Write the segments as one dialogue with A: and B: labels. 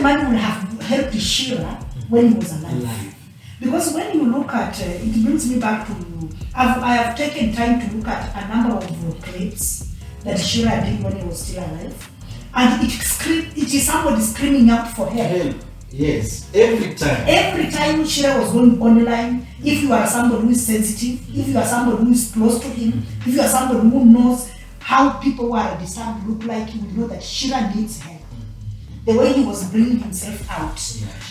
A: that man would have helped Chira when he was alive. Because when you look at, it brings me back to, I have taken time to look at a number of clips that Chira did when he was still alive. And it is somebody screaming out for help.
B: Yes, every time.
A: Every time Chira was going online, if you are somebody who is sensitive, if you are somebody who is close to him, if you are somebody who knows how people who are disturbed look like, you will know that Chira needs help. The way he was bringing himself out,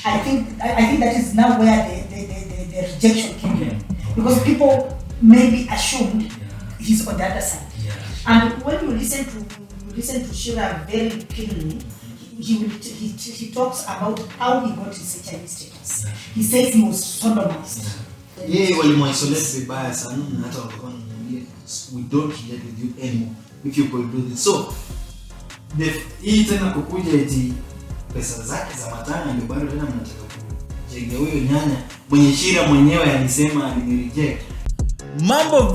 A: I think that is now where the rejection came in, because people maybe assumed he's on the other side. And when you listen to Chira very keenly, he talks about how he got his HIV status. He says he was sodomized.
B: Walimwisolate vibaya sana na hata walikuwa wanamwambia we don't relate with you anymore if you could do this. So hii tena kukuja eti pesa zake za matanga ndio bado tena mnataka kujenga huyo nyanya mwenye Chira mwenyewe alisema alinireject.
C: Mambo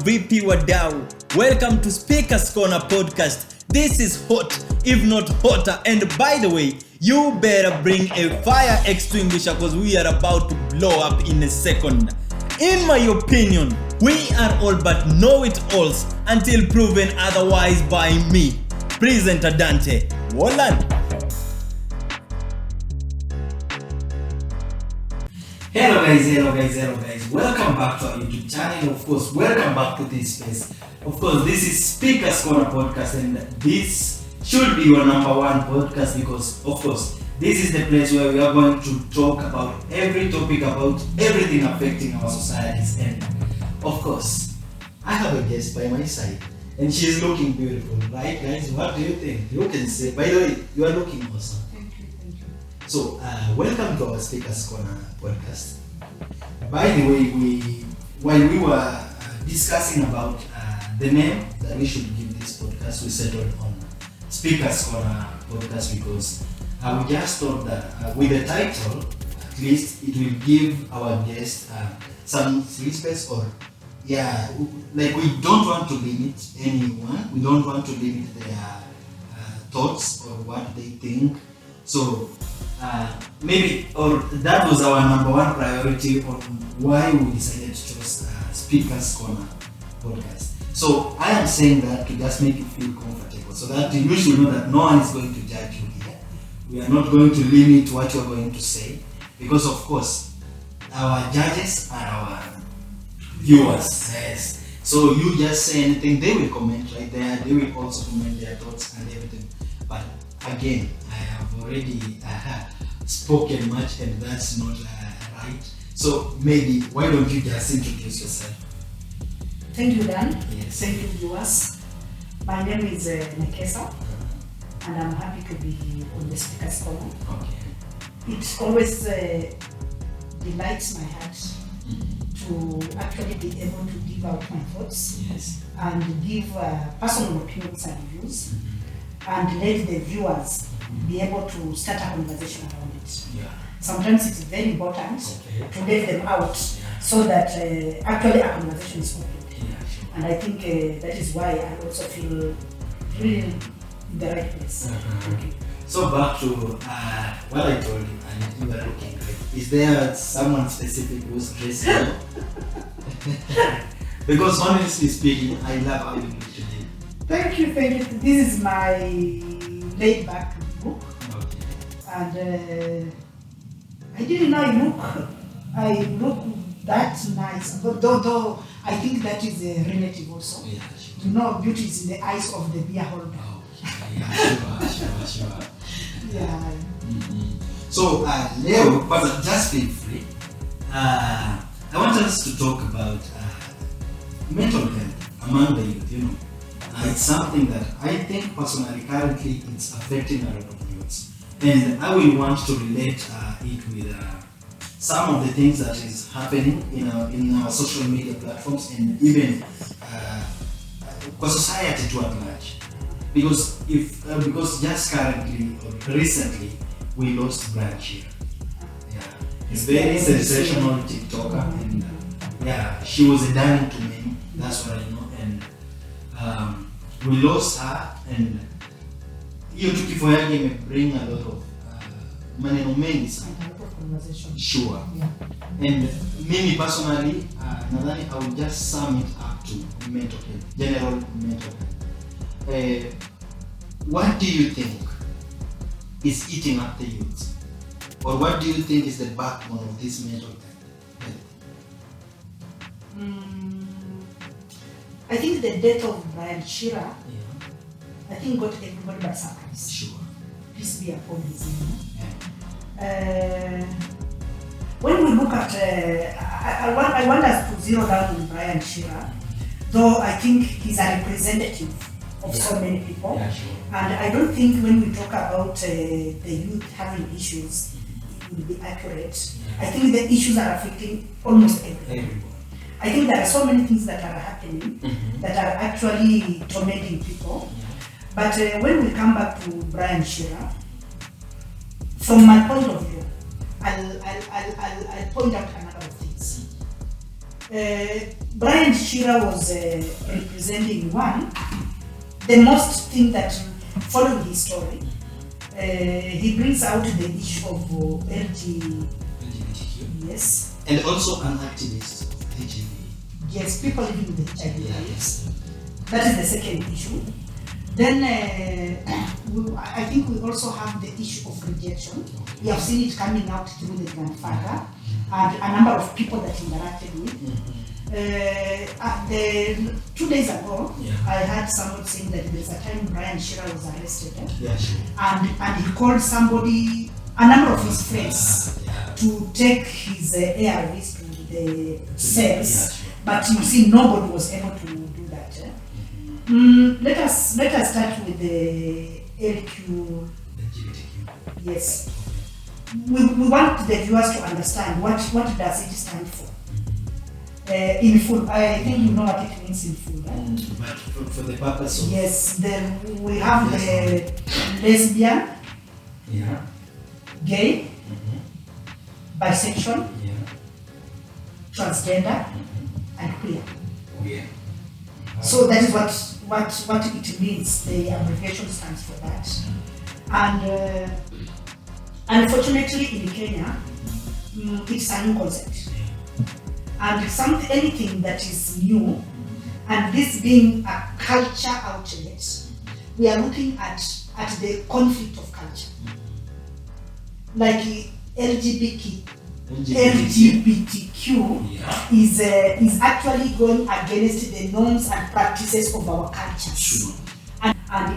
C: vipi wadau. Welcome to Speakers Corner podcast. This is hot, if not hotter, and by the way, you better bring a fire extinguisher because we are about to blow up in a second. In my opinion, we are all but know-it-alls until proven otherwise by me, Presenter Dante. Wallan.
B: Hello guys. Welcome back to our YouTube channel. Of course, welcome back to this space. Of course, this is Speakers Corner podcast, and this should be your number one podcast because, of course, this is the place where we are going to talk about every topic, about everything affecting our societies. And of course, I have a guest by my side, and she is looking beautiful, right, guys? What do you think? You can say. By the way, you are looking awesome.
A: Thank you.
B: So, welcome to our Speakers Corner podcast. By the way, while we were discussing about the name that we should give this podcast, we settled on Speakers Corner podcast because we just thought that with the title, at least it will give our guests some free space, or like we don't want to limit anyone, we don't want to limit their thoughts or what they think. So maybe, or that was our number one priority on why we decided to choose Speakers Corner podcast. So I am saying that to just make you feel comfortable, so that you should know that no one is going to judge you here. We are not going to limit what you are going to say, because of course our judges are our viewers. Yes. So you just say anything, they will comment right there. They will also comment their thoughts and everything. But again, I have already spoken much, and that's not right. So maybe why don't you just introduce yourself?
A: Thank you, Dan.
B: Yes.
A: Thank you, viewers. My name is Nekesa, and I'm happy to be on the Speakers Corner.
B: Okay.
A: It always delights my heart to actually be able to give out my thoughts,
B: Yes.
A: and give personal opinions and views, and let the viewers be able to start a conversation around it.
B: Yeah.
A: Sometimes it's very important to let them out so that actually a conversation is complete. And I think that is why I also feel really in the right place. Okay.
B: So back to what I told you, and you are looking great. Is there someone specific who's dressing you? Because honestly speaking, I love how you look today.
A: Thank you. This is my laid back look.
B: Okay.
A: And I didn't know I look that nice, but though I think that is relative also.
B: Yeah, sure.
A: You know, beauty is in the eyes of the beer holder.
B: Oh, yeah, sure.
A: Yeah.
B: Mm-hmm. So, Leo, but just feel free. I want us to talk about mental health among the youth. You know, it's something that I think personally, currently, it's affecting a lot of youths, and I will want to relate it with some of the things that is happening in our social media platforms, and even for society to at large. Because just currently or recently we lost Chira. Yeah, it's very sensational TikToker, and she was a darling to me. That's what I know, and we lost her, and hiyo tu kifo yake imebring a lot of maneno mengi sana.
A: And a lot of conversation.
B: Sure.
A: Yeah.
B: And mimi personally, nadhani I will just sum it up to mental health, general mental health. What do you think is eating up the youth? Or what do you think is the backbone of this mental health?
A: I think the death of Brian Chira,
B: Yeah.
A: I think got everybody by surprise.
B: Sure.
A: Peace be upon his name.
B: Yeah.
A: When we look at, I want us to zero down on Brian Chira, though I think he's a representative of so many people.
B: Yeah, sure.
A: And I don't think when we talk about the youth having issues, it will be accurate.
B: Yeah.
A: I think the issues are affecting almost everyone.
B: Everyone.
A: I think there are so many things that are happening that are actually tormenting people.
B: Yeah.
A: But when we come back to Brian Chira, from my point of view, I'll point out a number of things. Brian Chira was representing the most thing that, following his story, he brings out the issue of
B: LGBTQ.
A: yes,
B: And also an activist of HIV.
A: yes, people living with HIV.
B: Yeah, yes.
A: That is the second issue. Then I think we also have the issue of rejection. We have seen it coming out through the grandfather and a number of people that he interacted with. 2 days ago,
B: Yeah.
A: I heard someone saying that there's a time Brian Chira was arrested,
B: Yeah, sure.
A: and he called somebody, a number of his friends,
B: Yeah.
A: to take his ARVs to the cells,
B: Yeah, sure.
A: but you see nobody was able to do that. Let us start with the LQ.
B: LGBTQ.
A: Yes, we want the viewers to understand what does it stand for. In full, I think you know what it means in full. Right?
B: But for the purpose of
A: Yes, then we have the lesbian,
B: yeah,
A: gay, bisexual,
B: yeah,
A: transgender, and queer.
B: oh, yeah.
A: So that is what it means. The abbreviation stands for that. And unfortunately in Kenya, it's a new concept. And anything that is new, and this being a culture outlet, we are looking at the conflict of culture. Like LGBTQ
B: Yeah.
A: is actually going against the norms and practices of our culture.
B: Sure.
A: And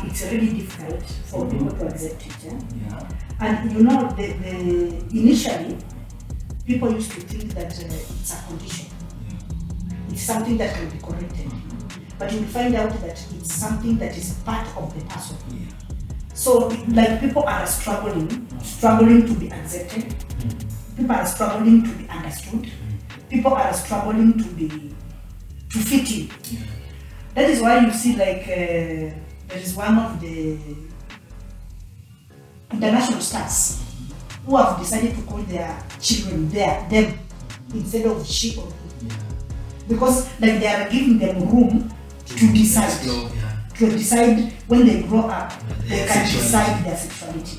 A: it's really difficult for people to accept it.
B: Yeah.
A: And you know, the initially, people used to think that it's a condition. It's something that can be corrected. But you will find out that it's something that is part of the person.
B: Yeah.
A: So, like, people are struggling to be accepted. People are struggling to be understood. People are struggling to fit in.
B: Yeah.
A: That is why you see, like, there is one of the international stars who have decided to call their children them instead of she or he.
B: Yeah.
A: Because, like, they are giving them room to decide.
B: Explore, yeah.
A: To decide when they grow up, they
B: Their
A: can
B: sexuality.
A: decide their sexuality.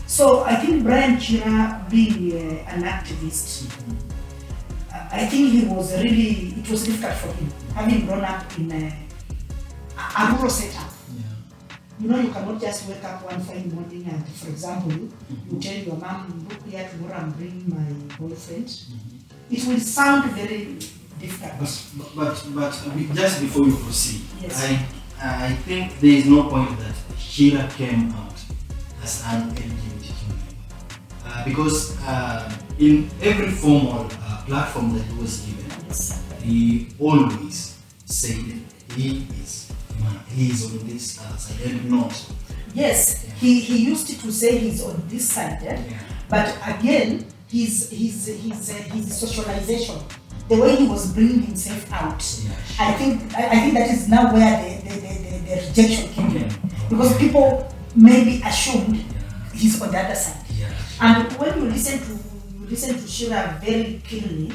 A: So I think Brian Chira, being an activist, I think it was difficult for him, having grown up in a rural setup.
B: Yeah.
A: You know, you cannot just wake up one fine morning and, for example, you tell your mom, look here tomorrow and bring my boyfriend. It will sound very difficult.
B: But just before you proceed,
A: Yes.
B: I think there is no point that Chira came out as an LGBTQ member. Because in every formal platform that he was given,
A: Yes.
B: he always said he is on this side and not.
A: Yes, he used to say he's on this side, but again, his socialization, the way he was bringing himself out, I think that is now where the rejection came in, because people maybe assumed he's on the other side.
B: Yeah.
A: And when you listen to Chira very clearly,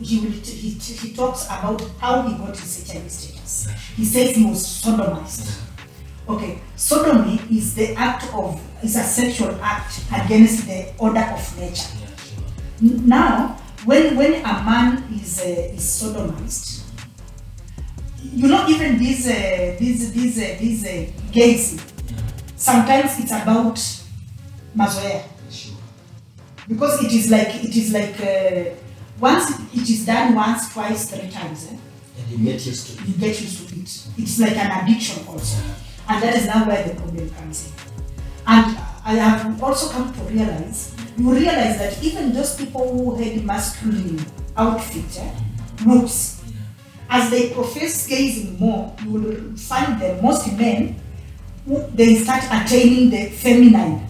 A: he talks about how he got his HIV status.
B: Yeah.
A: He says he was sodomized. Okay, sodomy is is a sexual act against the order of nature.
B: Yeah, sure.
A: Now, when a man is sodomized, even these gays, sometimes it's about mazoea,
B: Sure.
A: because it is like once it is done once, twice, 3 times,
B: And you get used to it.
A: you get used to it. It's like an addiction also, and that is now where the problem comes in. And I have also come to realize, that even those people who had masculine outfit, looks, as they profess gazing more, you will find that most men, they start attaining the feminine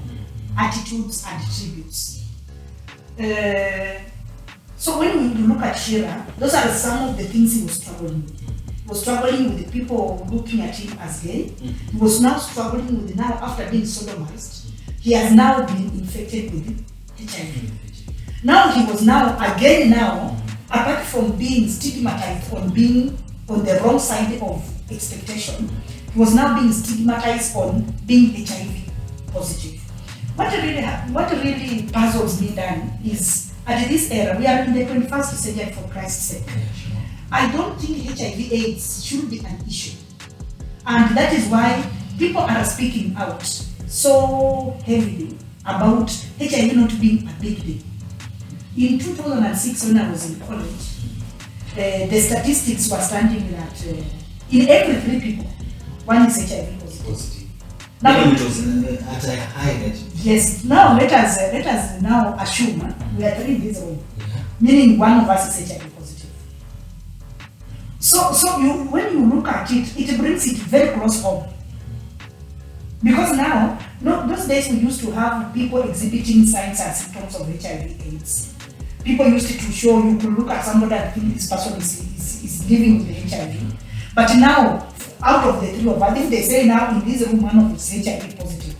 A: attitudes and attributes. So when you look at Chira, those are some of the things he was struggling with. He was struggling with the people looking at him as gay. He was now struggling with, now after being sodomized, he has now been infected with HIV. Now he was apart from being stigmatized on being on the wrong side of expectation, he was now being stigmatized on being HIV positive. What really puzzles me then is, at this era, we are in the 21st century, for Christ's sake. I don't think HIV/AIDS should be an issue. And that is why people are speaking out so heavily about HIV not being a big deal. In 2006, when I was in college, the statistics were standing that in every 3 people, 1 is HIV positive. Now,
B: it was at a high rate.
A: Yes. Now let us now assume we are 3 in this room, meaning 1 of us is HIV positive. So when you look at it, it brings it very close home. Because now, those days we used to have people exhibiting signs and symptoms of HIV/AIDS. People used to show, you could look at somebody and think this person is living with the HIV. But now, out of the 3 of us, if they say now in this room 1 of us is HIV positive,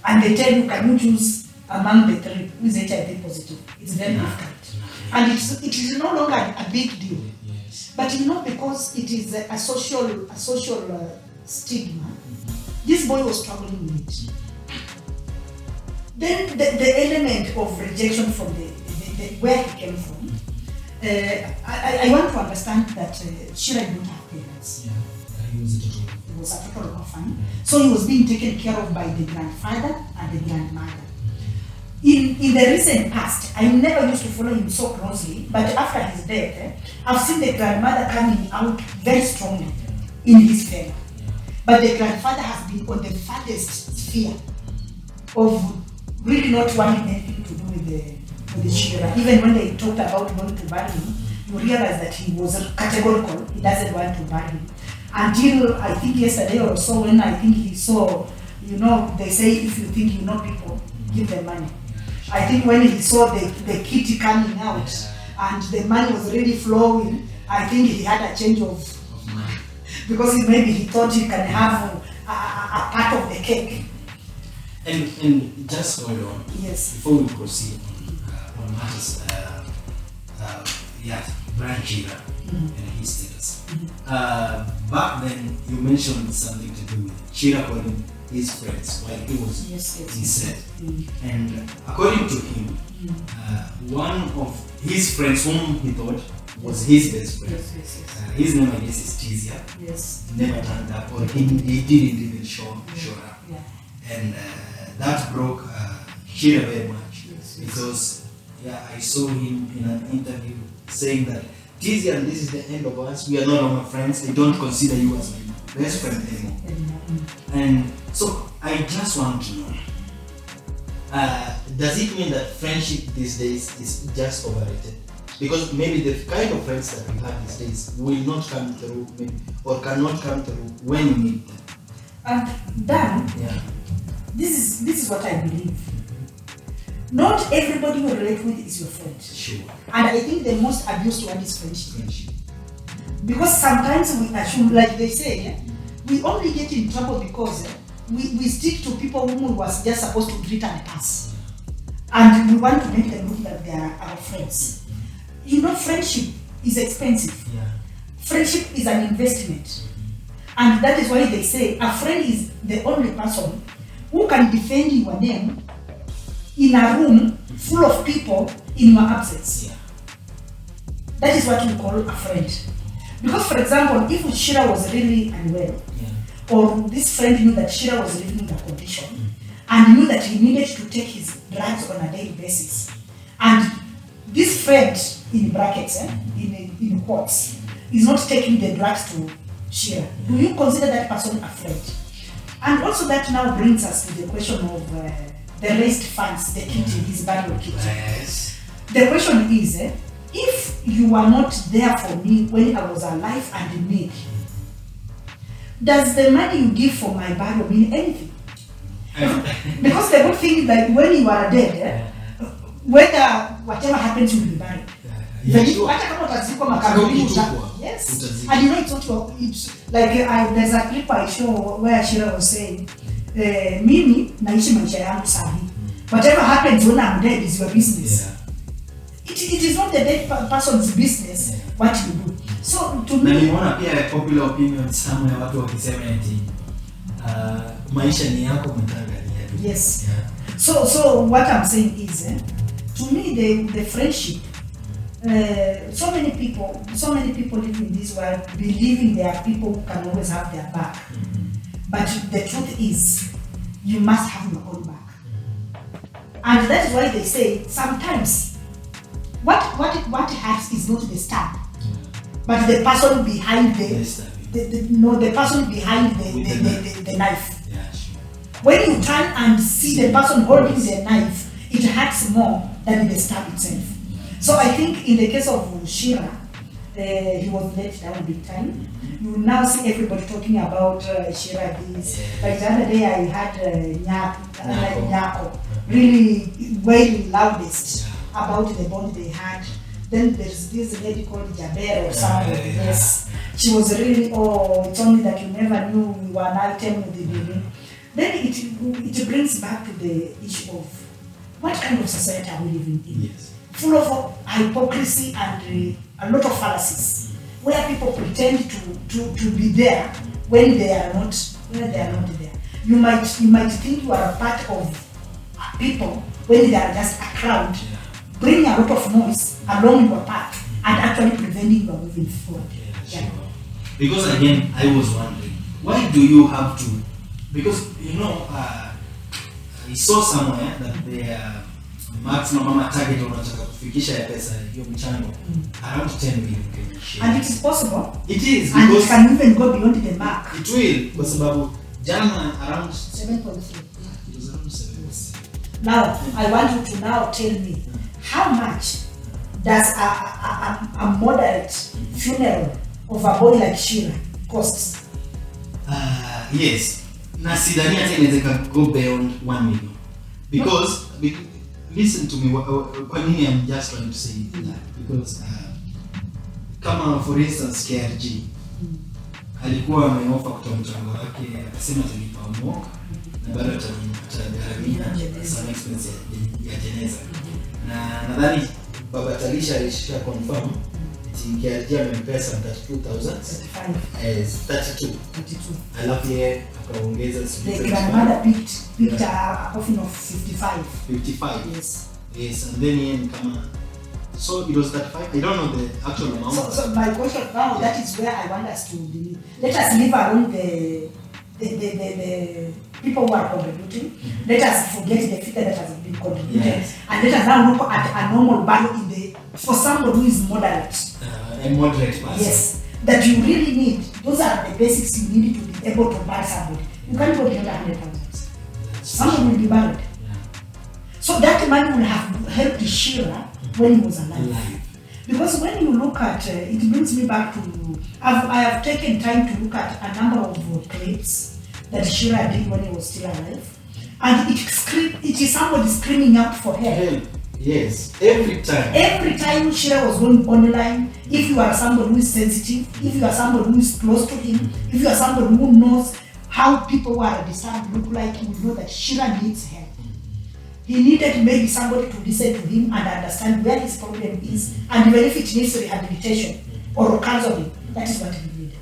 A: and they tell you, can you choose among the 3 who is HIV positive? It's very difficult. And it is no longer a big deal.
B: Yes.
A: But because it is a social stigma, this boy was struggling with it. Then the element of rejection from where he came from, I want to understand that Chira did not have parents.
B: He was
A: a total orphan. So he was being taken care of by the grandfather and the grandmother. In the recent past, I never used to follow him so closely, but after his death, I've seen the grandmother coming out very strongly in his favor. But the grandfather has been on the farthest sphere of really not wanting anything to do with the Chira. Even when they talked about going to bury him, you realize that he was categorical. He doesn't want to bury him. Until I think yesterday or so, when I think he saw, they say if you think you know people, give them money. I think when he saw the kitty coming out and the money was really flowing, I think he had a change of mind. Because maybe he thought he can have a part of the cake.
B: And just hold on.
A: Yes.
B: Before we proceed on matters, Brian Chira and his status. Back then, you mentioned something to do with Chira calling his friends while he was inside. And according to him, one of his friends whom he thought was his best friend, his name I guess is Tizia, never turned up, or he didn't even show up. And that broke Chira very much, because I saw him in an interview saying that Tizia, and this is the end of us, we are no longer friends, I don't consider you as my best friend anymore. And so I just want to know, does it mean that friendship these days is just overrated? Because maybe the kind of friends that we have these days will not come through, or cannot come through when you need them.
A: Dan, this is what I believe. Not everybody you relate with is your friend.
B: Sure.
A: And I think the most abused one is friendship. Because sometimes we assume, like they say, we only get in trouble because we stick to people whom we was just supposed to greet and pass. And we want to make them look like they are our friends. Friendship is expensive. Friendship is an investment. And that is why they say a friend is the only person who can defend your name in a room full of people in your absence.
B: Yeah.
A: That is what we call a friend. Because, for example, if Chira was really unwell, or this friend knew that Chira was living in a condition, and knew that he needed to take his drugs on a daily basis, and this friend, in brackets, in quotes, is not taking the drugs to Chira, do you consider that person a friend? And also that now brings us to the question of the raised funds, the kit, his burial kit.
B: Yes.
A: The question is, if you were not there for me when I was alive and in need, does the money you give for my burial mean anything? Because the good thing is that when you are dead, whether whatever happens, you will be buried. Hata kama utazikwa makaburini, yes. And you know it's not your, it's like there's a clip I show where Chira was saying, mimi naishi maisha yangu sahi. Whatever happens when I'm dead is your business.
B: Yeah.
A: It is not the dead person's business what you do. So to me,
B: nimeona pia a popular opinion somewhere watu wakisema eti maisha ni yako, matanga ni yako.
A: Yes.
B: Yeah.
A: So what I'm saying is, to me the friendship, so many people live in this world believing there are people who can always have their back. But the truth is, you must have your own back. And that is why they say sometimes what hurts is not the stab, but the person behind the person behind the knife.
B: Yeah, sure.
A: When you turn and see the person holding the knife, it hurts more than the stab itself. So I think in the case of Chira, he was let down big time. You now see everybody talking about Chira this. Like the other day I had Nyako really wailing loudest about the bond they had. Then there's this lady called Jaber or somebody. Yes, she was really, it's only that you never knew you were an item with the baby. Then it brings back to the issue of what kind of society are we living in?
B: Yes.
A: Full of hypocrisy and a lot of fallacies, where people pretend to be there when they are not there. You might think you are a part of people when they are just a crowd, bringing a lot of noise along your path and actually preventing you moving forward.
B: Yeah, sure. Because again, I was wondering, why do you have to? Because I saw somewhere that their maximum target unataka kufikisha ya pesa hiyo mchango around 10 million Kenya shillings.
A: And it is possible.
B: It is,
A: and it can even go beyond the mark.
B: It will, kwa sababu jana around
A: 7.3.
B: It was around 7.
A: Now I want you to now tell me how much does a moderate funeral of a boy like Chira cost?
B: Yes. Na sidhani hata inaweza go beyond 1 million. Because listen to me, kwa nini I'm just trying to say that? Because kama for instance KRG alikuwa ameofa kutoa mchango wake, akasema atalipa mock na bado atagharamia some expense ya jeneza. Na nadhani baba Talisha alisha confirm KRG amempesa 32,000 32. Alafu yeye akaongeza
A: the grandmother picked a coffin of 55.
B: Yes, and then yeye kama, so it was 35. I don't know the actual amount.
A: So my question now, that is where I want us to believe. Let us leave alone the people who are contributing. Let us forget the figure that has been contributed, and let us now look at a normal value for somebody who is moderate.
B: A moderate person.
A: Yes, that you really need. Those are the basics you need to be able to buy somebody. You can't go beyond 100,000. Somebody will be married.
B: Yeah.
A: So that money will have helped Chira when he was alive. Because when you look at, it brings me back to, I have taken time to look at a number of clips that Chira did when he was still alive. And it is somebody screaming out for help.
B: Yes, every time.
A: Every time Chira was going online, if you are somebody who is sensitive, if you are somebody who is close to him, if you are somebody who knows how people who are disturbed look like, you will know that Chira needs help. He needed maybe somebody to listen to him and understand where his problem is, and even if it needs rehabilitation or counseling, that is what he needed.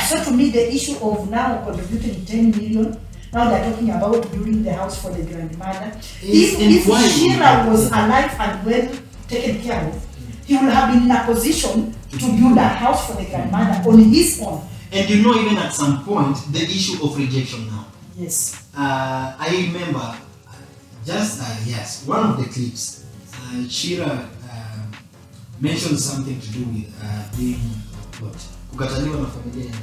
A: So to me, the issue of now contributing 10 million, now they're talking about building the house for the grandmother. If Chira was alive and well taken care of, he would have been in a position to build a house for the grandmother on his own.
B: And you know, even at some point, the issue of rejection now.
A: Yes.
B: I remember, yes, one of the clips, Chira mentioned something to do with being what? Kukataliwa na familia yake.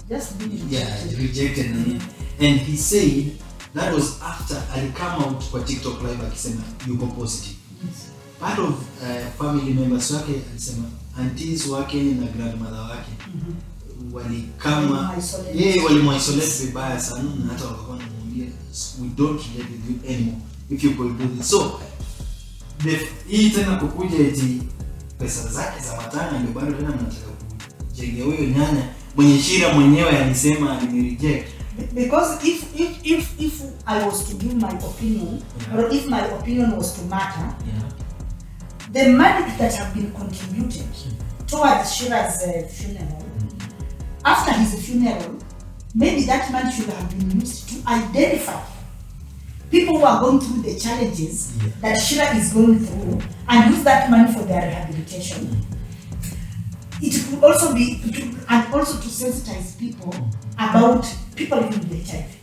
A: Just being rejected.
B: Yeah, rejected. And he said that was after Ali come out kwa TikTok live akisema yuko positive.
A: Yes.
B: Part of family members wake alisema aunties wake na grandmother wake walikama walimuisolate vibaya sana na hata wakakuwa wanamwambia we don't relate with you anymore if you could do this. So hii tena kukuja eti pesa zake za matanga ndio bado tena mnataka kujengea huyo nyanya mwenye Chira mwenyewe alisema alinireject.
A: Because if I was to give my opinion, or if my opinion was to matter, the money that have been contributed towards Chira's funeral, after his funeral, maybe that money should have been used to identify people who are going through the challenges that Chira is going through and use that money for their rehabilitation. It could also be, and also to sensitize people about people living with HIV.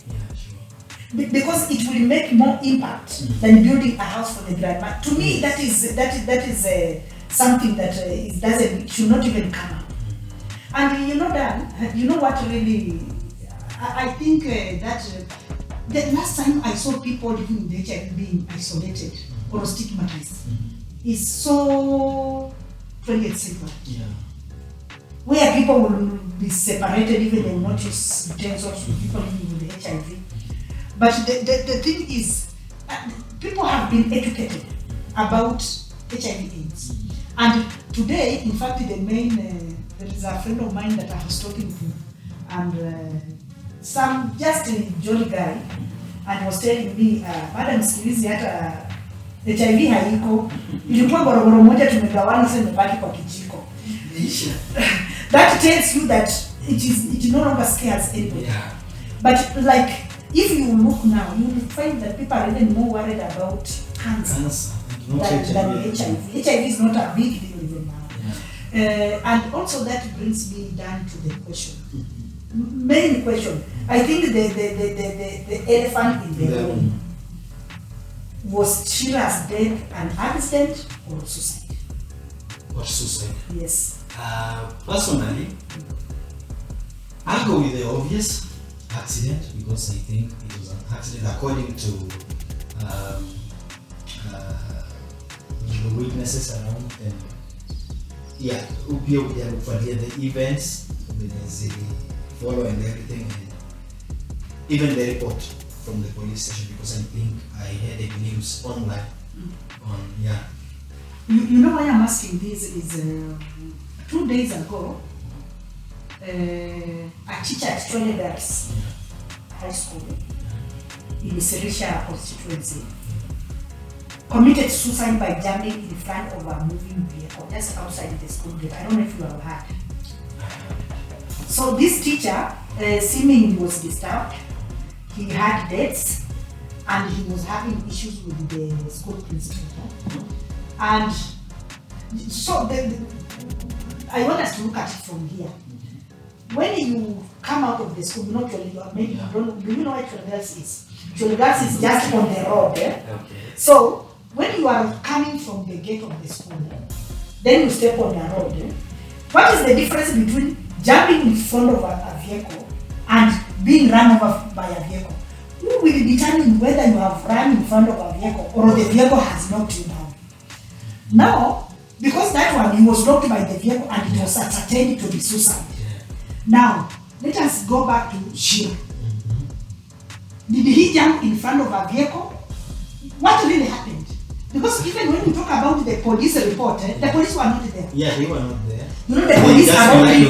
A: Because it will make more impact than building a house for the grandma. To me, that is something that should not even come up. And you know that, you know what really, I think that the last time I saw people living with HIV being isolated or stigmatized is so 20th century. Where people will be separated, even they will not use utensils with people living with HIV. But the thing is, people have been educated about HIV/AIDS. And today, in fact, there is a friend of mine that I was talking to, and some just a jolly guy, and was telling me, Madam Skilizi hata HIV haiko, ilikuwa gorogoro moja tumegawana sasa imebaki kwa kijiko. That tells you that it no longer scares anybody. But like, if you look now, you will find that people are even more worried about cancer than HIV. HIV is not a big deal even now. And also that brings me down to the question. Main question. I think the elephant in the room was Chira's death an accident or suicide?
B: Or suicide?
A: Yes.
B: Personally, I'll go with the obvious accident because I think it was an accident according to the witnesses around and the events, the follow and everything, and even the report from the police station because I think I heard the news online.
A: You know why I'm asking this is 2 days ago, a teacher at Chira High School in Sirisha constituency committed suicide by jumping in front of a moving vehicle just outside the school gate. I don't know if you have heard. So this teacher seemingly was disturbed. He had debts and he was having issues with the school principal. And so I want us to look at it from here. When you come out of the school, not maybe you don't. Do you know what Chira is? Chira is just on the road. Okay. So when you are coming from the gate of the school, then you step on the road. What is the difference between jumping in front of a vehicle and being run over by a vehicle? Who will determine whether you have run in front of a vehicle or the vehicle has knocked you down? Now, because that one he was knocked by the vehicle and it was ascertained to be suicide. Now, let us go back to Chira. Did he jump in front of a vehicle? What really happened? Because even when you talk about the police report, the police were not there.
B: Yeah, they were not there.
A: You know, the police are only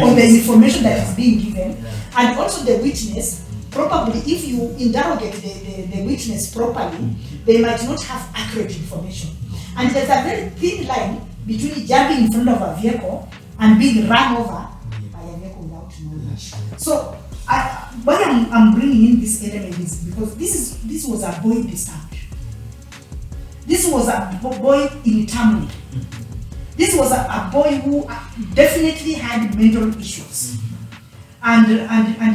A: on the information that is being given. And also the witness, probably if you interrogate the witness properly, they might not have accurate information. And there's a very thin line between jumping in front of a vehicle and being run over by a vehicle So why I'm bringing in this element is because this was a boy disturbed. This was a boy in turmoil. This was a boy who definitely had mental issues. And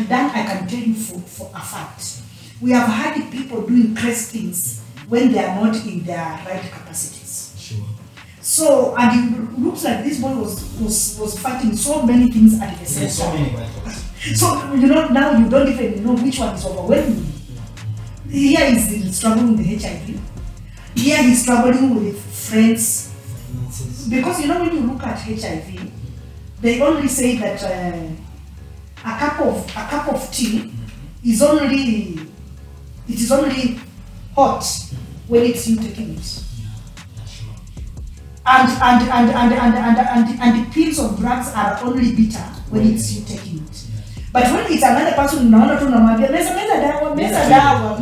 A: that I can tell you for a fact. We have had people doing crazy things when they are not in their right capacities.
B: Sure.
A: So, and it looks like this boy was fighting so many things at the same
B: There's so many
A: time.
B: battles.
A: So, now you don't even know which one is overwhelming. Here he's struggling with HIV. Here he's struggling with friends. Because when you look at HIV, they only say that a cup of tea is only hot when it's you taking it. And the pills of drugs are only bitter when it's you taking it. But when it's another person, meza dawa.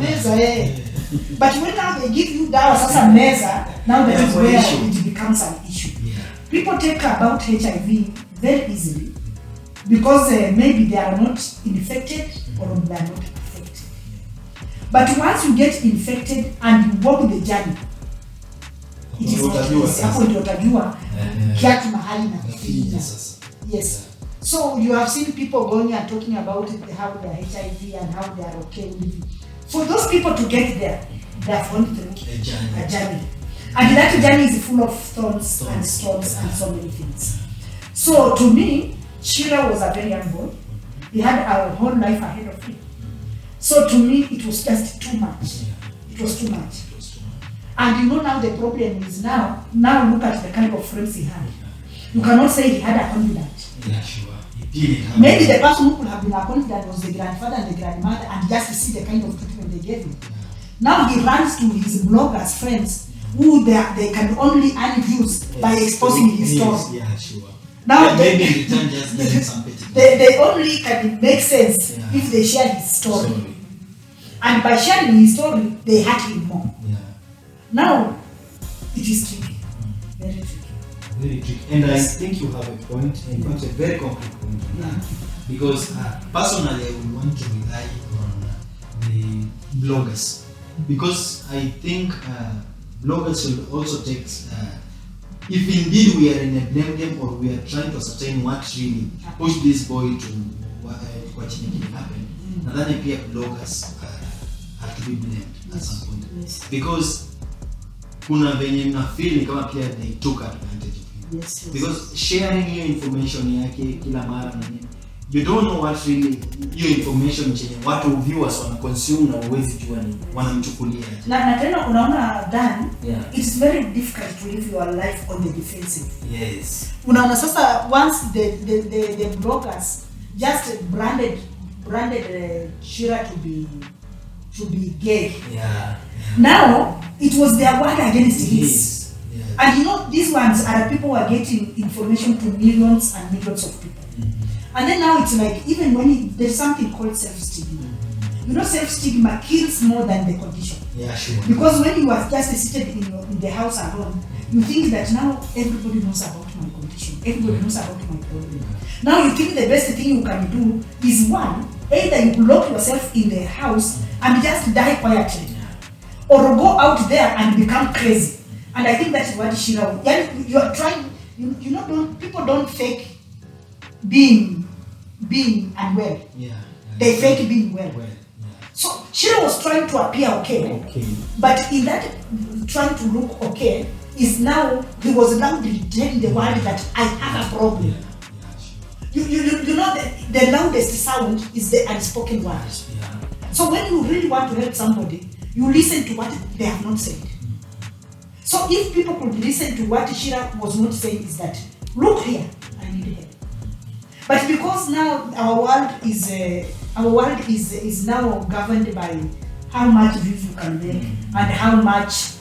A: But when now they give you dawa sasa meza, now that is where it becomes an issue. People take about HIV very easily because maybe they are not infected or they are not affected. But once you get infected and you walk the journey, it is not easy. Hapo ndio utajua kiatu mahali na kufinya. Yes. So you have seen people going and talking about how they are HIV and how they are okay living. For those people to get there, they have gone through a journey. And that journey is full of thorns and storms and so many things. So to me, Chira was a very young boy. He had a whole life ahead of him. So to me, it was just too much. It was too much. And now the problem is now look at the kind of friends he had. You cannot say he had a confidant.
B: Yeah, sure. He did.
A: Maybe the person who could have been a confidant was the grandfather and the grandmother, and just to see the kind of treatment they gave him. Now he runs to his bloggers friends who they can only earn views by exposing his story.
B: Yeah, sure.
A: Now
B: maybe in return just getting some petty.
A: They only can make sense if they share his story. And by sharing his story, they hurt him more.
B: Yeah.
A: Now it is tricky. Very tricky.
B: Very tricky. And I think you have a point, in fact a very concrete point on that. Because personally I would want to rely on the bloggers. Because I think bloggers should also take, if indeed we are in a blame game or we are trying to ascertain what really pushed this boy to what happened, nadhani pia bloggers have to be blamed at some point.
A: Yes.
B: Because kuna venye na feel kama pia they took advantage of him.
A: Yes.
B: Because sharing hiyo information yake kila mara na nini, you don't know what really hiyo information chenye watu viewers wana consume na uwezi jua ni wanamchukulia.
A: Na tena unaona Dan,
B: Yeah.
A: it's very difficult to live your life on the defensive.
B: Yes.
A: Unaona sasa once the bloggers just branded Chira to be gay.
B: Yeah.
A: Now it was their word against his.
B: Yes. Yeah.
A: And these ones are the people who are getting information to millions and millions of people. And then now it's like, even when there's something called self-stigma. Self-stigma kills more than the condition.
B: Yeah, sure.
A: Because when you are just seated in the house alone, you think that now everybody knows about my condition. Everybody knows about my problem. Now you think the best thing you can do is one, either you lock yourself in the house and just die quietly, or go out there and become crazy. And I think that's what Chira, you are trying, people don't fake being unwell.
B: Yeah.
A: They fake being well.
B: Yeah.
A: So Chira was trying to appear okay. But in that trying to look okay, is now he was loudly telling the world that I have a problem.
B: Yeah, sure.
A: The loudest sound is the unspoken word.
B: Yeah.
A: So when you really want to help somebody, you listen to what they have not said. So if people could listen to what Chira was not saying, is that, look here, I need help. But because now our world is now governed by how much views you can make, and how much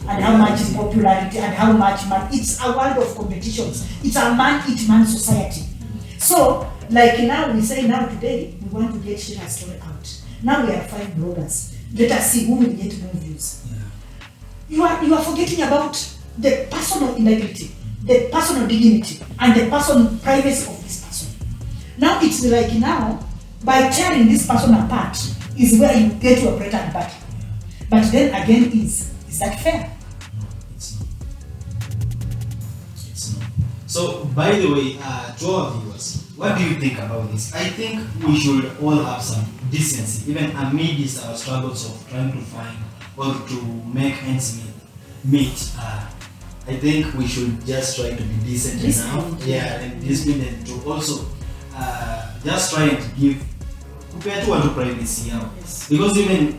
A: popularity, and how much money. It's a world of competitions. It's a man-eat-man society. So, like now we say today we want to get Chira's story out. Now we have 5 bloggers. Let us see who will get more views. Yeah. You are forgetting about the personal integrity, the personal dignity, and the personal privacy of this person. Now it's like by tearing this person apart is where you get your bread and butter. But then again, is that fair?
B: No, it's not. It's not. So, by the way, to our viewers, what do you think about this? I think we should all have some decency, even amidst our struggles of trying to find or to make ends meet. I think we should just try to be decent enough, and disciplined, and to also just try to give kupea tu watu privacy yao, because even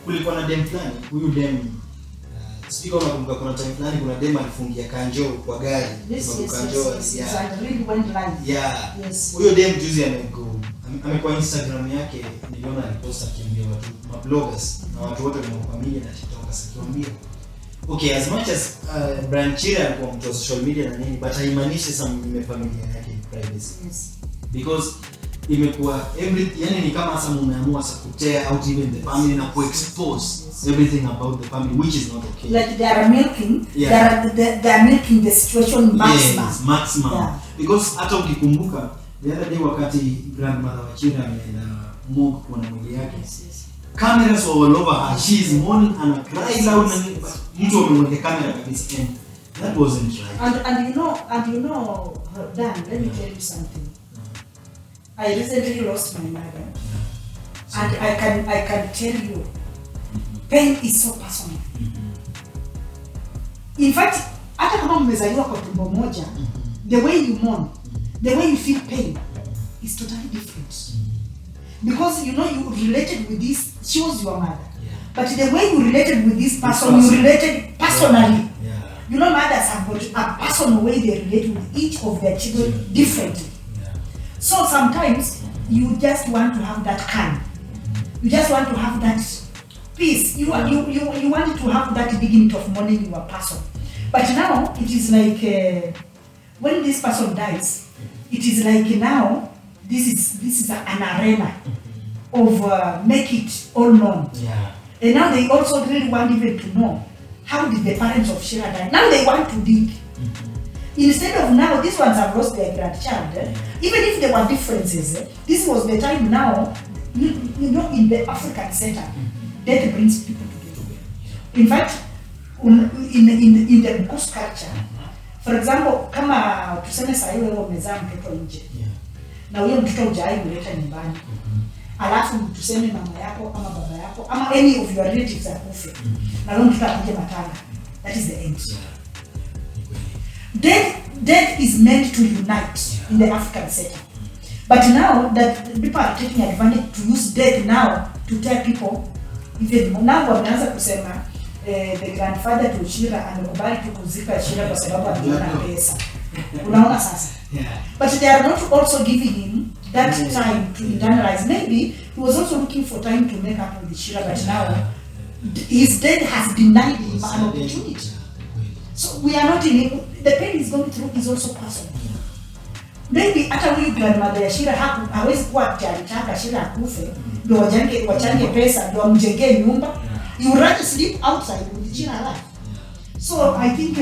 B: kulikuwa na dem fulani, huyu dem sio kama kumbuka, kuna time fulani kuna dem alifungia kanjo kwa gari kwa kanjo, huyo dem juzi amekuwa Instagram yake, niliona alipost akiambia watu mabloggers na watu wote wa media na TikTokers akiwaambia okay, as much as brand Chira alikuwa mtu wa social media na nini, but haimaanishi some familia yake privacy, because imekuwa everything, yani ni kama sasa umeamua sasa kutear out even the family na expose everything about the family, which is not okay.
A: Like they are milking, they are milking the situation maximum.
B: Yes, maximum. Yeah. Because hata ukikumbuka the other day wakati grandmother wa Chira ameenda Mungu kwa mwili yake, cameras were all over her, she is mourning and crying loud, and mtu amemweka camera kabisa, and that wasn't right.
A: And you know, Dan, let me tell you something. I recently lost my mother, and I can tell you, pain is so personal. In fact, hata kama mmezaliwa kwa tumbo moja, the way you mourn, the way you feel pain is totally different. Because you know you related with this, she was your mother, but the way you related with this person, you related personally. You know, mothers have got a personal way they relate with each of their children differently. So sometimes you just want to have that calm. You just want to have that peace. You want to have that dignity of mourning your person. But now it is like when this person dies, it is like now this is an arena of make it all known. And now they also really want even to know how did the parents of Chira die. Now they want to dig. Instead of now, these ones have lost their grandchild. Even if there were differences, this was the time now, you know, in the African center, death brings people together. In fact, in the Bukusu culture, for example, kama tuseme sasa wewe umezaa mtoto nje, na huyo mtoto hujai mleta nyumbani, alafu tuseme mama yako ama baba yako ama any of your relatives akufe, na huyo mtoto akuje matanga, that is the end. Death is meant to unite in the African setting. But now that people are taking advantage to use death now to tell people, even now wameanza kusema the grandfather to Chira amekubali tu kuzika Chira kwa sababu anaona pesa. Unaona sasa? But they are not also giving him that time to internalize. Maybe he was also looking for time to make up with Chira, but now his death has denied him an opportunity. So we are not in the pain he's going through is also personal. Maybe hata huyu grandmother ya Chira hawezi kuwa alitaka Chira akufe ndio wachange pesa ndio amjengee nyumba. You rather sleep outside with Chira alive. So I think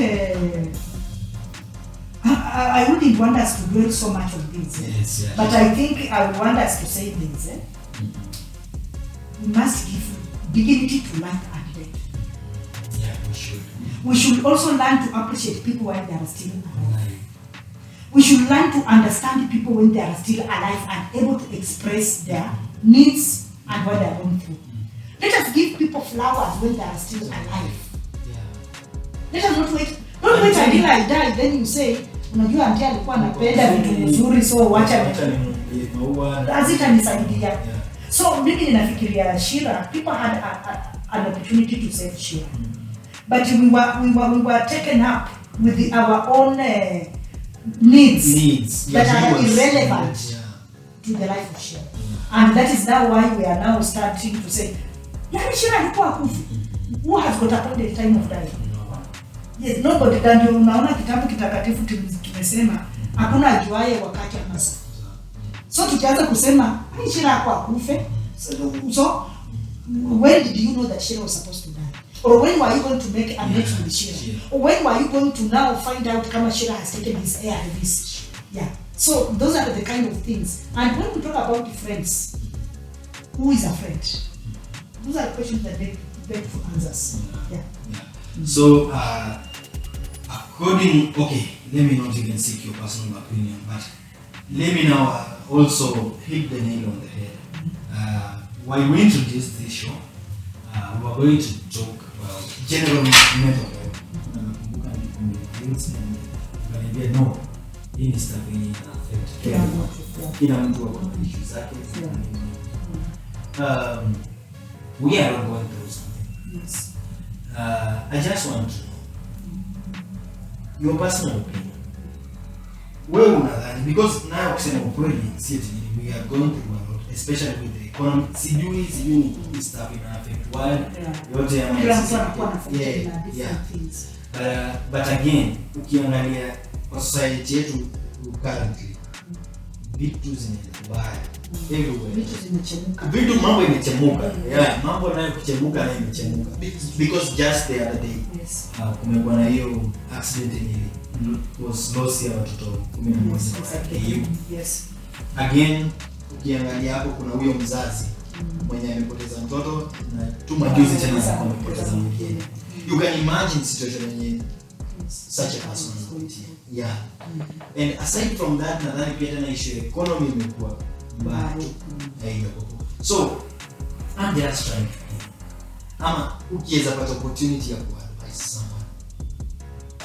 A: I wouldn't want us to dwell so much on this. But I think I would want us to say this. We must give dignity to life and death.
B: Yeah, we should.
A: We should also learn to appreciate people while they are still alive. We should learn to understand people when they are still alive and able to express their needs and what they are going through. Let us give people flowers when they are still alive. Let us not wait. Don't wait until I die, then you say, unajua auntie alikuwa anapenda vitu nzuri so wacha nisaidia. So mimi ninafikiria Chira, people had an opportunity to save Chira. But we were taken up with our own needs that are irrelevant to the life of Chira. And that is now why we are now starting to say, yani Chira alikuwa akufi. Who has got appointed time of dying? Yes, nobody. Ndio unaona kitabu kitakatifu kimesema hakuna ajuaye wakati anasa. So tukianza kusema Chira hapo akufe. So when did you know that Chira was supposed to die? Or when were you going to make a match with Chira? Or when were you going to now find out kama Chira has taken his air this? Yeah. So those are the kind of things. And when we talk about friends, who is a friend? Those are questions that beg for answers. Yeah.
B: So okay, let me not even seek your personal opinion, but let me now also hit the nail on the head. While we introduced this show, we are going to talk about general mental health. No, hii stuff in affect kila mtu wako na issues zake. We are all going through something.
A: Yes.
B: I just want to know your personal opinion. Wewe unadhani, because now kusema ukweli we are going through a lot, especially with the economy. Sijui ni stuff ina affect world yote ya
A: things.
B: But again, ukiangalia kwa society yetu currently, vitu zinaendelea everywhere. Vitu mambo imechemuka. Yeah, mambo nayo kuchemuka na imechemuka. Because just the other day, kumekuwa na hiyo accident was lost ya watoto 11.
A: Yes.
B: Again, ukiangalia hapo kuna huyo mzazi mwenye amepoteza mtoto na tu majuzi tena amepoteza mwingine. You can imagine situation yenye such a person is going to. Yeah. And aside from that, nadhani pia tena issue economy imekuwa mbaya. So, I'm just trying to think. Ama ukiweza pata opportunity ya kuadvise someone.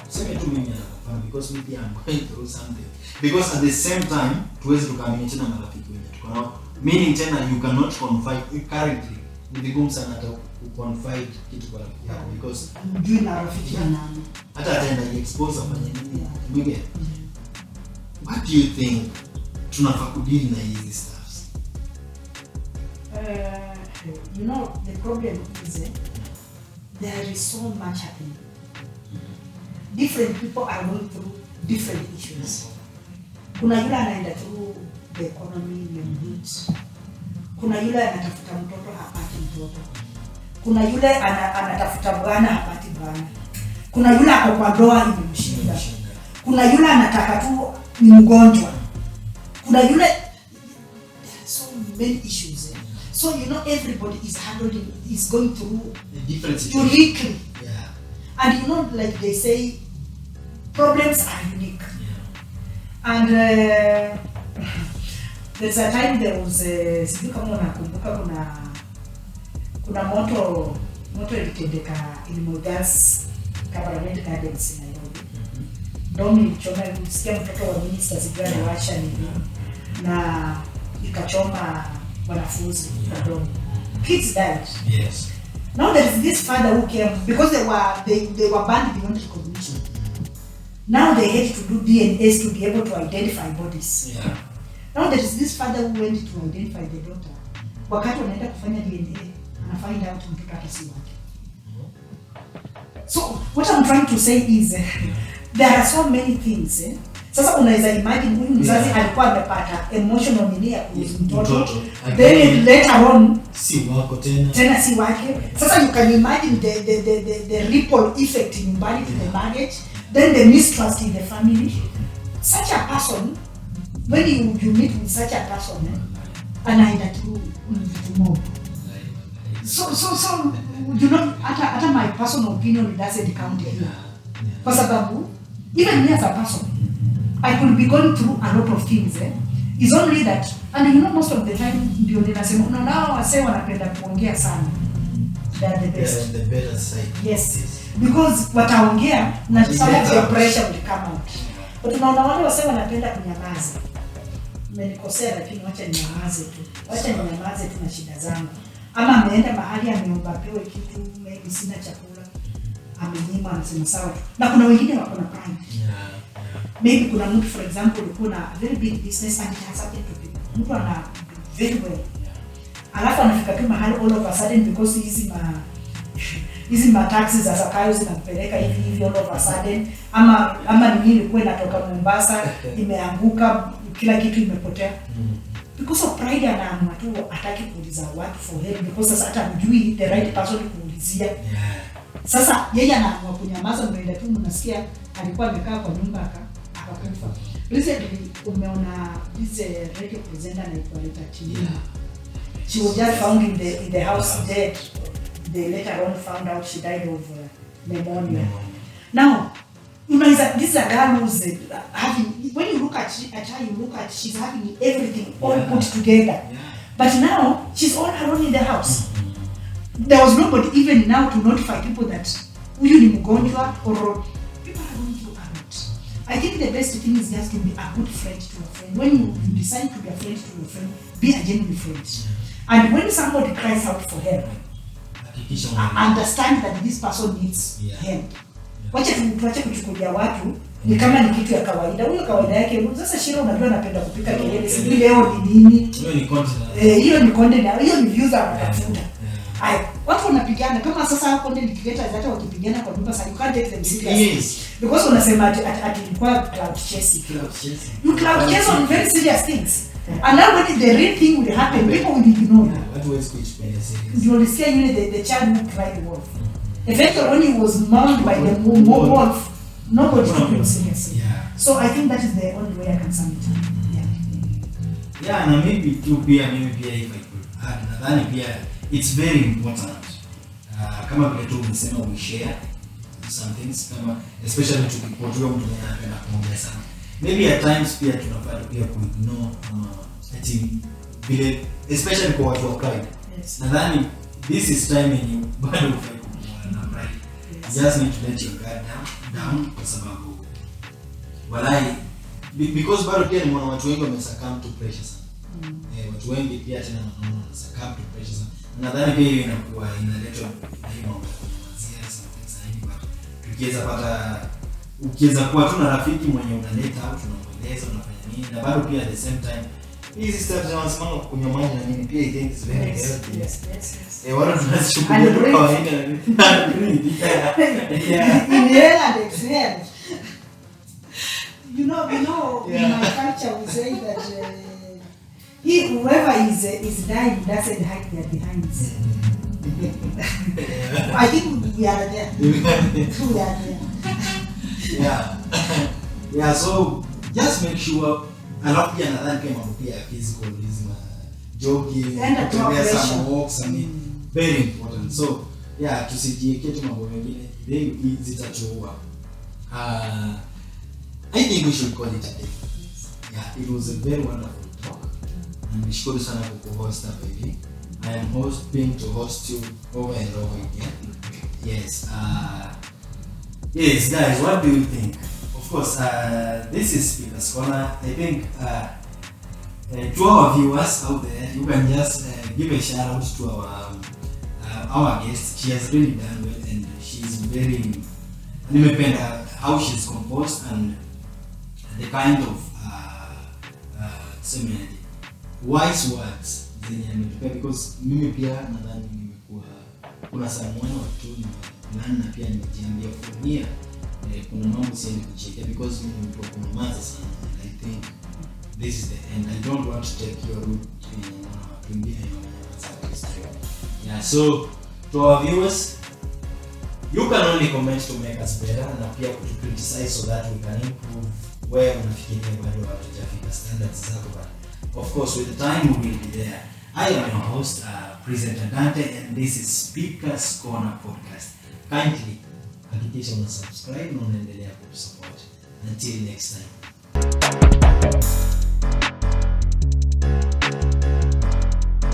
B: Sema tu mimi hapa because maybe I'm going through something. Because at the same time, tuweze tukaamini tena marafiki wenyewe. Tuko nao. Meaning tena you cannot confide currently. Ni vigumu sana hata confide kitu kwa rafiki yako because
A: juu na rafiki nani
B: hata ataenda expose afanye nini mwingine. What do you think tunafaa kudeal na hizi stuffs?
A: You know, the problem is there is so much happening. Different people are going through different issues. Kuna yule anaenda through the economy needs. Kuna yule anatafuta mtoto hapati mtoto. Kuna yule anatafuta bwana hapati bwana. Kuna yule ako kwa ndoa imemshinda. Kuna yule anataka tu ni mgonjwa. Kuna yule, there are so many issues. So you know everybody is going through
B: a different situation.
A: Uniquely.
B: Yeah.
A: And you know, like they say, problems are unique.
B: Yeah.
A: And there's a time there was sijui kama unakumbuka kuna moto ilitendeka in Gas Cabinet Gardens in Nairobi. Ndio ilichoma, nilisikia mtoto wa minister sigara washa nini na ikachoma wanafunzi kidogo. Kids died.
B: Yes.
A: Now there is this father who came because they were banned beyond recognition. Now they had to do DNAs to be able to identify bodies.
B: Yeah.
A: Now there is this father who went to identify the daughter. Wakati wanaenda kufanya DNA, ana find out mtoto hata si wake. So what I'm trying to say is there are so many things. Sasa unaweza imagine huyu mzazi alikuwa amepata emotional nini ya mtoto. Then later on
B: si wako tena
A: si wake. Sasa you can imagine the ripple effect nyumbani to the marriage, then the mistrust in the family. Such a person, when you meet with such a person, anaenda through vitu mob. So you know, hata my personal opinion doesn't count here. Kwa sababu even me as a person, I could be going through a lot of things. It's only that, and you know, most of the time ndio ninasema unaona wase wanapenda kuongea sana. They're the best.
B: The better side.
A: Yes. Because wataongea na some of the pressure will come out. But unaona wale wase wanapenda kunyamaza. Umenikosea lakini wacha ninyamaze tu. Wacha ninyamaze tu na shida zangu. Ama ameenda mahali ameomba pewe kitu, maybe sina chakula. Amenyima anasema sawa tu. Na kuna wengine wako na pride. Maybe kuna mtu, for example, ulikuwa na very big business and it has happened to people. Mtu ana very well. Alafu anafika tu mahali all of a sudden because hizi taxes za Zakayo zinampeleka hivi all of a sudden, ama nini ilikuwa inatoka Mombasa imeanguka, kila kitu imepotea. Because of pride anaamua tu ataki kuuliza watu for help because sasa hata mjui the right person kuulizia. Sasa yeye anaamua kunyamaza, ndio tu mnasikia alikuwa amekaa kwa nyumba akakufa. Recently, umeona this radio presenter anaitwa Chira.
B: Yeah.
A: She was just found in the house dead. They later on found out she died of pneumonia. Now, you know, this is a girl who's having, when you look at her, you look at, she's having everything all put together.
B: Yeah.
A: But now, she's all alone in the house. There was nobody even now to notify people that huyu ni mgonjwa or people are going through a lot. I think the best thing is just to be a good friend to a friend. When you decide to be a friend to a friend, be a genuine friend. And when somebody cries out for help, understand that this person needs help. Wacha tuache kuchukulia watu ni kama ni kitu ya kawaida. Huyo kawaida yake sasa Chira unajua anapenda kupika kelele. Sijui leo ni nini. Hiyo ni content. Hiyo ni views anatafuta. Watu wanapigana kama sasa content creators hata wakipigana kwa nyumba sasa you can't take them seriously. Because unasema ati ilikuwa cloud chasing. You cloud chase on very serious things. And now when the real thing will happen, people will ignore.
B: What was speech player serious?
A: You will see the child who cried wolf. Eventually when he was mauled by the wolf, nobody took him seriously.
B: Yeah.
A: So I think that is the only way I can sum it up.
B: Yeah, na maybe tu pia mimi pia if I could add, nadhani pia it's very important. Kama vile tu umesema we share some things kama especially tukipojua mtu mwenye anapenda kuongea sana. Maybe at times pia tunafaa pia kuignore ati vile especially kwa watu wa pride.
A: Yes.
B: Nadhani this is time when you bado ufai na pride. You just need to let your guard down kwa sababu walai because bado pia ni mwana watu wengi wamesuccumb to pressure sana. Watu wengi pia tena wanaona succumb to pressure sana. Nadhani pia hiyo inakuwa inaletwa na hiyo mambo ya kuanzia something zaidi but ukiweza kuwa tu na rafiki mwenye unaleta au tunamweleza unafanya nini na bado pia at the same time hizi steps zinasimama kunywa maji na nini pia I think is very healthy.
A: Yes.
B: Wala tunashukulia tu kawaida na nini.
A: Inhale and exhale. You know, in my culture we say that whoever is dying doesn't hide their behinds. I think we are there. We are there.
B: Yeah, so just make sure alafu pia nadhani kama mambo pia physical jogging, kutembea some walks, I mean very important. So yeah, tusijieke tu mambo mengine zitachua. I think we should call it a day. Yeah, it was a very wonderful talk. And nishukuru sana kuhost hapa hivi. I am hoping to host you over and over again. Yes. Yes, guys, what do you think? Of course, this is Speaker's Corner. I think to our viewers out there, you can just give a shout out to our guest. She has really done well, and she's very nimependa how she's composed and the kind of wise words zenye ametupea, because mimi pia nadhani nimekuwa kuna someone watu na pia nimejiambia from here kuna mambo siendi kuchekea because mimi ni mtu wa kunyamaza sana. I think this is the end. I don't want to take your route in yeah, so to our viewers, you can only comment to make us better na pia to criticize so that we can improve where unafikiria bado hatujafika standards zako, but of course with the time we will be there. I am your host, Presenter Dante, and this is Speaker's Corner Podcast. Kindly hakikisha una subscribe na unaendelea kutusupport. Until next time.